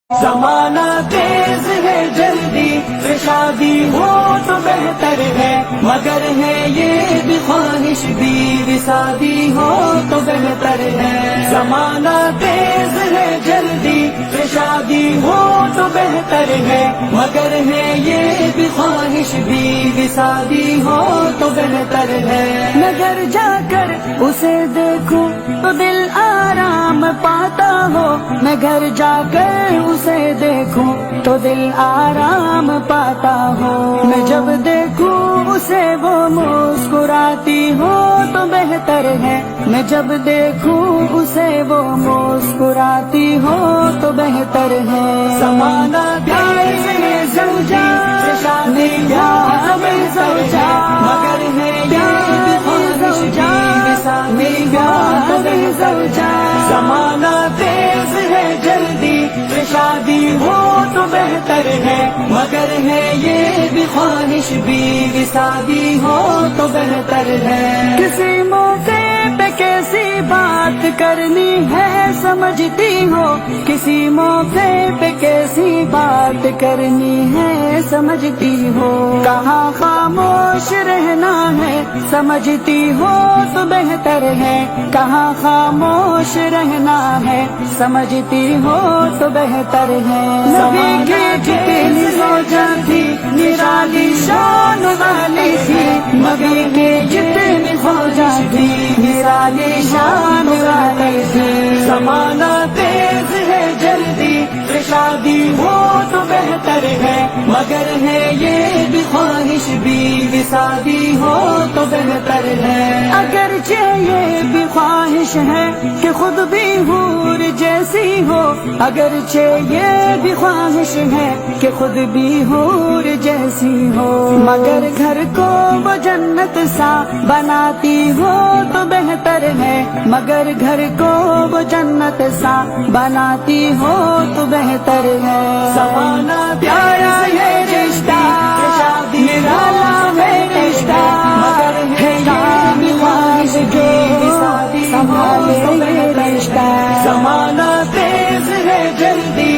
زمانہ تیز ہے جلدی شادی ہو تو بہتر ہے، مگر ہے یہ بھی خواہش بھی شادی ہو تو بہتر ہے۔ زمانہ تیز ہے جلدی شادی ہو تو بہتر ہے، مگر ہے یہ بھی خواہش بھی شادی ہو تو بہتر ہے۔ نگر جا کر اسے دیکھوں تو دل آرام پاتا ہو، میں گھر جا کر اسے دیکھوں تو دل آرام پاتا ہو، میں جب دیکھوں اسے وہ مسکراتی ہو تو بہتر ہے، میں جب دیکھوں اسے وہ مسکراتی ہو تو بہتر ہے۔ زمانہ تیز ہے زوجہ شادی میں زوجہ، مگر ہے یہ بھی خواہش بھی شادی زوجہ۔ زمانہ تیز ہے جلدی شادی ہو تو بہتر ہے، مگر ہے یہ بھی خواہش بھی شادی ہو تو بہتر ہے۔ کسی موقع پہ کیسی بات کرنی ہے سمجھتی ہو، کسی موقع پہ کیسی بات کرنی ہے سمجھتی ہو، کہاں خاموش رہنا ہے سمجھتی ہو تو بہتر ہے، کہاں خاموش رہنا ہے سمجھتی ہو تو بہتر ہے۔ نبی کی جتنی زوجہ تھی نرالی شان والی تھی، نبی کی جتنی زوجہ تھی نرالی شان والی تھی۔ زمانہ تیز ہے جلدی شادی ہو تو بہتر ہے، مگر ہے یہ بھی خواہش بھی شادی ہو تو بہتر ہے۔ اگرچہ یہ بھی خواہش ہے کہ خود بھی حور جیسی ہو، اگرچہ یہ بھی خواہش ہے کہ خود بھی حور جیسی ہو، مگر گھر کو وہ جنت سا بناتی ہو تو بہتر ہے، مگر گھر کو وہ جنت سا بناتی ہو تو بہتر ہے۔ زمانہ پیارا ہے رشتہ شادی والا ہے رشتہ، مگر ہے یہ بھی خواہش جو سنبھالے یہ رشتہ۔ زمانہ تیز ہے جلدی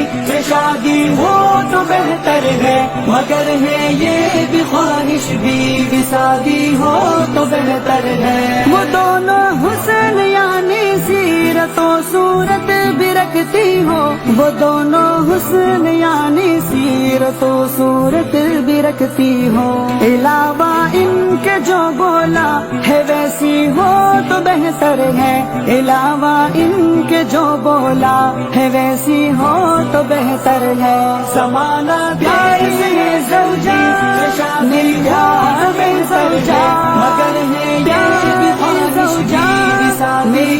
شادی ہو تو بہتر ہے، مگر ہے یہ بھی خواہش بھی شادی ہو تو بہتر ہے۔ وہ دونوں حسن یعنی سیرت و صورت بھی رکھتی ہو، وہ دونوں حسن یعنی سیرت و صورت بھی رکھتی ہو، علاوہ ان کے جو بولا ہے ویسی ہو تو بہتر ہے، علاوہ ان کے جو بولا ہے ویسی ہو تو بہتر ہے۔ زمانہ تیز ہے زوجہ شادی میں زوجہ، مگر ہے یہ بھی خواہش بھی شادی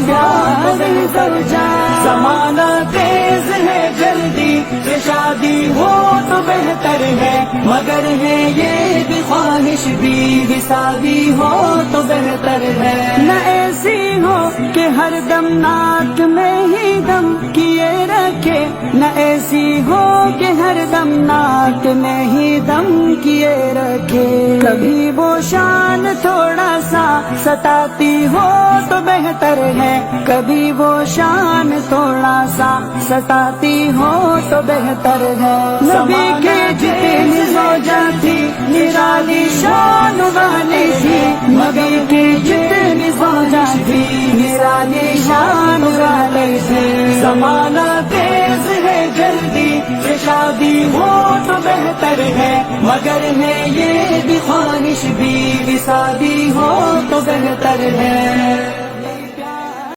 میں زوجہ۔ زمانہ تیز ہے جلدی شادی ہو تو بہتر ہے، مگر ہے یہ بھی خواہش بھی شادی ہو تو بہتر ہے۔ نہ ایسی ہو کہ ہر دم ناک میں ہی دم کیے رکھے، نہ ایسی ہو کہ ہر دم ناک میں ہی دم کیے رکھے، کبھی وہ شان تھوڑا سا ستاتی ہو تو بہتر ہے، کبھی وہ شان تھوڑا سا ستاتی ہو تو بہتر ہے۔ نبی کی جتنی زوجہ تھی نرالی شان والی تھی، نبی کی جتنی زوجہ تھی نرالی شان والی تھی۔ زمانہ تیز ہے جلدی شادی ہو تو بہتر ہے، مگر ہے یہ بھی خواہش بھی شادی ہو تو بہتر ہے۔